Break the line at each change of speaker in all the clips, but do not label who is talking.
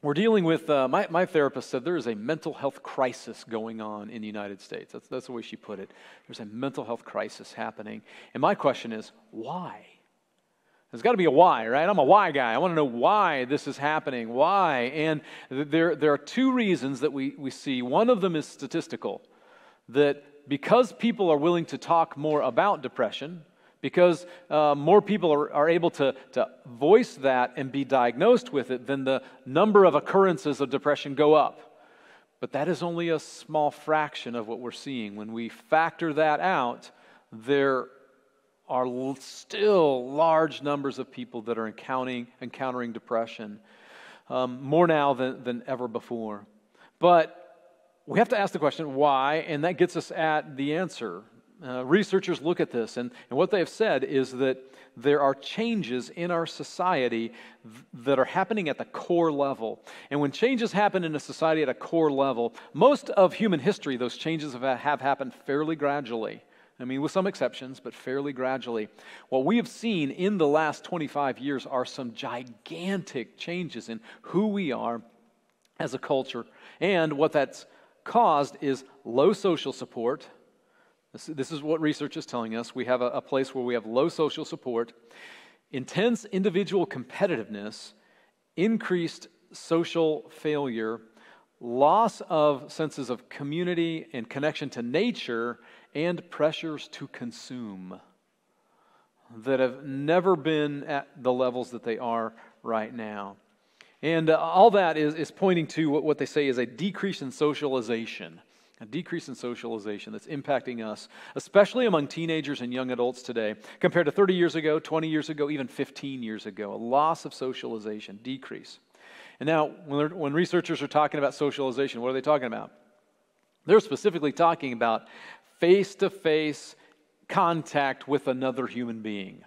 We're dealing with, my therapist said there is a mental health crisis going on in the United States. That's the way she put it. There's a mental health crisis happening. And my question is, why? There's got to be a why, right? I'm a why guy. I want to know why this is happening. Why? And there are two reasons that we see. One of them is statistical, that because people are willing to talk more about depression, because more people are able to voice that and be diagnosed with it, then the number of occurrences of depression go up. But that is only a small fraction of what we're seeing. When we factor that out, there are still large numbers of people that are encountering depression, more now than ever before. But we have to ask the question, why? And that gets us at the answer. Researchers look at this, and what they have said is that there are changes in our society that are happening at the core level. And when changes happen in a society at a core level, most of human history, those changes have happened fairly gradually. I mean, with some exceptions, but fairly gradually. What we have seen in the last 25 years are some gigantic changes in who we are as a culture. And what that's caused is low social support. This is what research is telling us. We have a place where we have low social support, intense individual competitiveness, increased social failure, loss of senses of community and connection to nature, and pressures to consume that have never been at the levels that they are right now. And all that is pointing to what they say is a decrease in socialization. A decrease in socialization that's impacting us, especially among teenagers and young adults today, compared to 30 years ago, 20 years ago, even 15 years ago. A loss of socialization, decrease. And now, when researchers are talking about socialization, what are they talking about? They're specifically talking about face-to-face contact with another human being.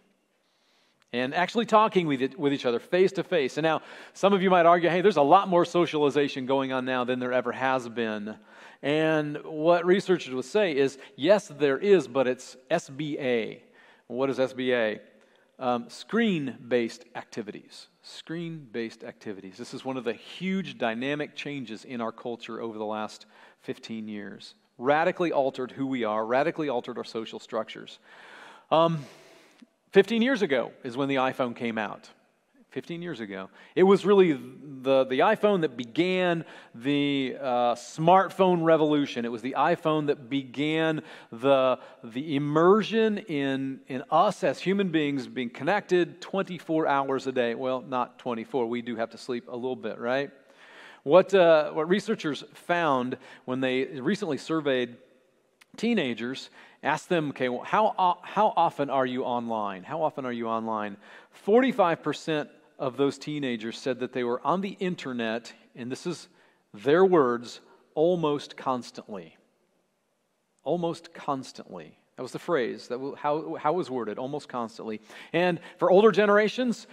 And actually talking with each other face-to-face. And now, some of you might argue, hey, there's a lot more socialization going on now than there ever has been. And what researchers would say is, yes, there is, but it's SBA. What is SBA? Screen-based activities. Screen-based activities. This is one of the huge dynamic changes in our culture over the last 15 years. Radically altered who we are, radically altered our social structures. 15 years ago is when the iPhone came out. 15 years ago. It was really the iPhone that began the smartphone revolution. It was the iPhone that began the immersion in us as human beings being connected 24 hours a day. Well, not 24. We do have to sleep a little bit, right? What researchers found when they recently surveyed teenagers, asked them, okay, well, how often are you online? How often are you online? 45% of those teenagers said that they were on the internet, and this is their words, almost constantly. Almost constantly. That was the phrase, how it was worded, almost constantly. And for older generations,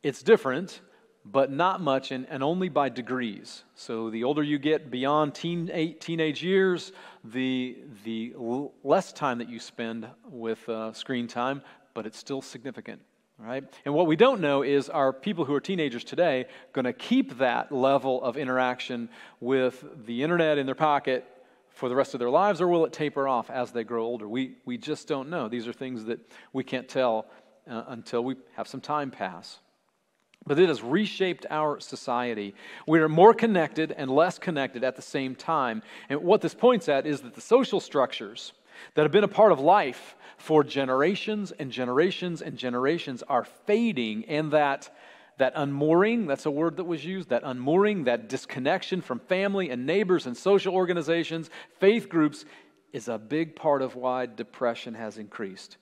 it's different, but not much, and only by degrees. So the older you get beyond teenage years, the less time that you spend with screen time, but it's still significant. Right? And what we don't know is, are people who are teenagers today going to keep that level of interaction with the internet in their pocket for the rest of their lives, or will it taper off as they grow older? We just don't know. These are things that we can't tell until we have some time pass. But it has reshaped our society. We are more connected and less connected at the same time. And what this points at is that the social structures that have been a part of life for generations and generations and generations are fading, and that unmooring, that's a word that was used, that unmooring, that disconnection from family and neighbors and social organizations, faith groups, is a big part of why depression has increased.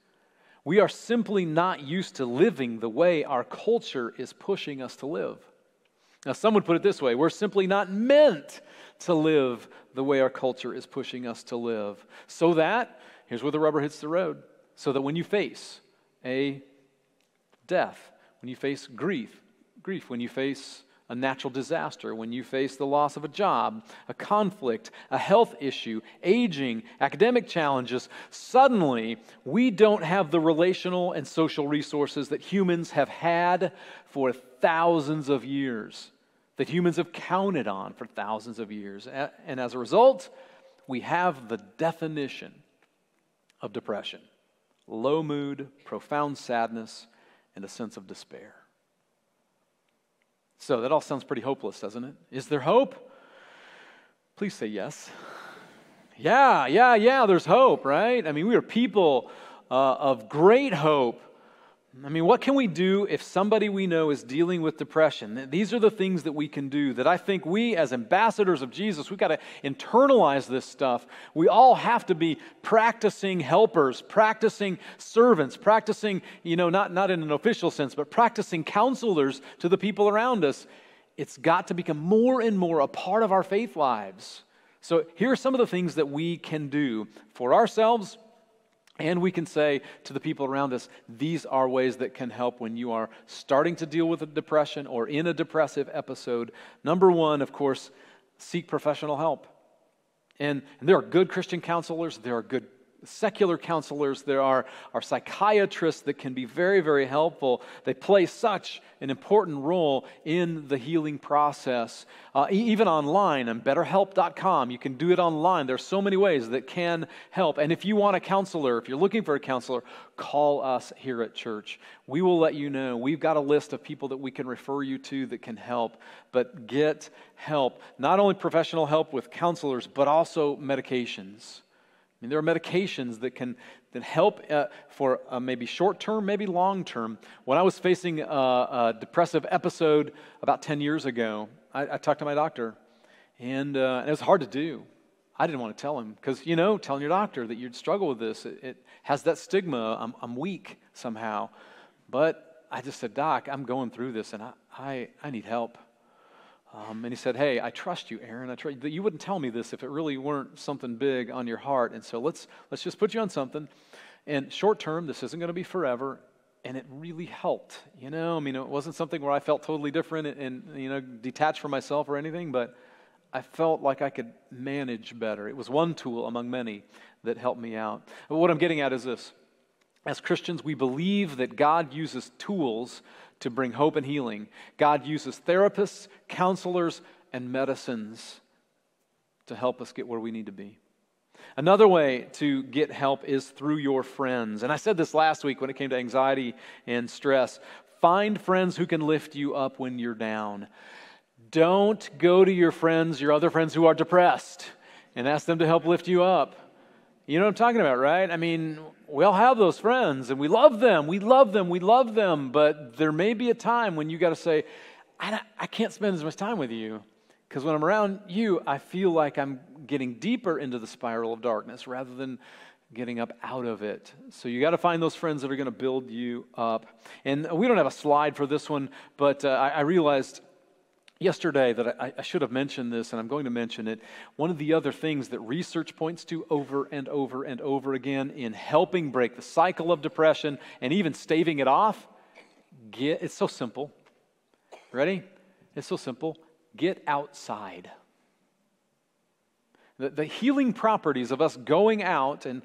We are simply not used to living the way our culture is pushing us to live. Now, some would put it this way: we're simply not meant to live the way our culture is pushing us to live. So that, here's where the rubber hits the road, so that when you face a death, when you face grief, when you face a natural disaster, when you face the loss of a job, a conflict, a health issue, aging, academic challenges, suddenly we don't have the relational and social resources that humans have had for thousands of years. that humans have counted on for thousands of years. And as a result, we have the definition of depression: low mood, profound sadness, and a sense of despair. So that all sounds pretty hopeless, doesn't it? Is there hope? Please say yes. Yeah, there's hope, right? I mean, we are people of great hope. I mean, what can we do if somebody we know is dealing with depression? These are the things that we can do that I think we as ambassadors of Jesus, we've got to internalize this stuff. We all have to be practicing helpers, practicing servants, practicing, not in an official sense, but practicing counselors to the people around us. It's got to become more and more a part of our faith lives. So here are some of the things that we can do for ourselves. And we can say to the people around us, these are ways that can help when you are starting to deal with a depression or in a depressive episode. Number one, of course, seek professional help. And there are good Christian counselors, there are good secular counselors, there are psychiatrists that can be very, very helpful. They play such an important role in the healing process. Even online on betterhelp.com, you can do it online. There's so many ways that can help. And if you want a counselor, if you're looking for a counselor, call us here at church. We will let you know. We've got a list of people that we can refer you to that can help. But get help. Not only professional help with counselors, but also medications. I mean, there are medications that help for maybe short-term, maybe long-term. When I was facing a depressive episode about 10 years ago, I talked to my doctor, and it was hard to do. I didn't want to tell him because, telling your doctor that you'd struggle with this, it has that stigma. I'm weak somehow. But I just said, Doc, I'm going through this, and I need help. And he said, hey, I trust you, Aaron. I trust you. You wouldn't tell me this if it really weren't something big on your heart. And so let's just put you on something. And short term, this isn't going to be forever. And it really helped. It wasn't something where I felt totally different and detached from myself or anything, but I felt like I could manage better. It was one tool among many that helped me out. But what I'm getting at is this. As Christians, we believe that God uses tools to bring hope and healing. God uses therapists, counselors, and medicines to help us get where we need to be. Another way to get help is through your friends. And I said this last week when it came to anxiety and stress. Find friends who can lift you up when you're down. Don't go to your other friends who are depressed, and ask them to help lift you up. You know what I'm talking about, right? I mean, we all have those friends, and we love them, but there may be a time when you got to say, I can't spend as much time with you, because when I'm around you, I feel like I'm getting deeper into the spiral of darkness rather than getting up out of it. So you got to find those friends that are going to build you up. And we don't have a slide for this one, but I realized yesterday that I should have mentioned this, and I'm going to mention it. One of the other things that research points to over and over and over again in helping break the cycle of depression and even staving it off, it's so simple. Ready? It's so simple. Get outside. The healing properties of us going out and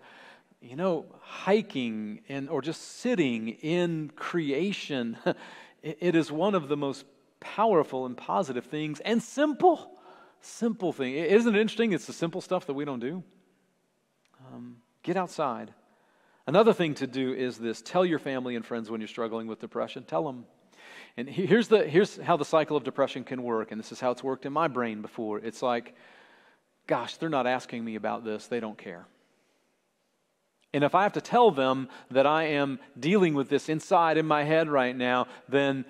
hiking or just sitting in creation, it is one of the most powerful and positive things and simple thing. Isn't it interesting? It's the simple stuff that we don't do. Get outside. Another thing to do is this. Tell your family and friends when you're struggling with depression. Tell them. And here's how the cycle of depression can work, and this is how it's worked in my brain before. It's like, gosh, they're not asking me about this. They don't care. And if I have to tell them that I am dealing with this inside in my head right now, then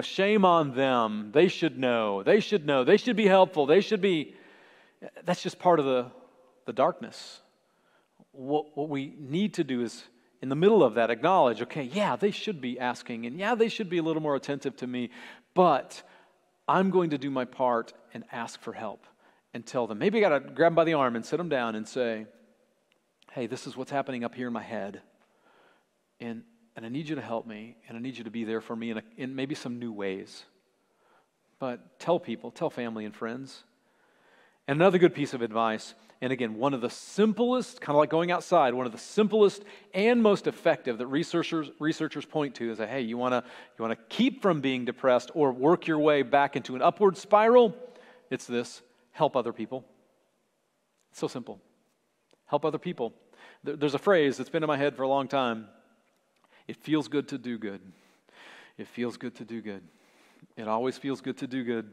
shame on them. They should know. They should be helpful. That's just part of the darkness. What we need to do is, in the middle of that, acknowledge, okay, yeah, they should be asking, and yeah, they should be a little more attentive to me, but I'm going to do my part and ask for help and tell them. Maybe I got to grab them by the arm and sit them down and say, hey, this is what's happening up here in my head, and I need you to help me, and I need you to be there for me in maybe some new ways. But tell people, tell family and friends. And another good piece of advice, And again, one of the simplest, kind of like going outside, one of the simplest and most effective that researchers point to is that, hey, you want to keep from being depressed or work your way back into an upward spiral, it's this: help other people. It's so simple. Help other people. There's a phrase that's been in my head for a long time. It feels good to do good. It feels good to do good. It always feels good to do good.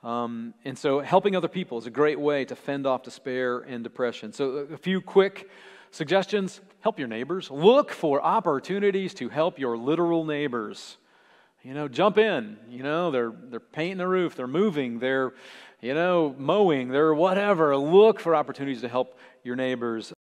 And so helping other people is a great way to fend off despair and depression. So a few quick suggestions: help your neighbors. Look for opportunities to help your literal neighbors. Jump in. They're painting the roof, they're moving, they're mowing, they're whatever. Look for opportunities to help your neighbors.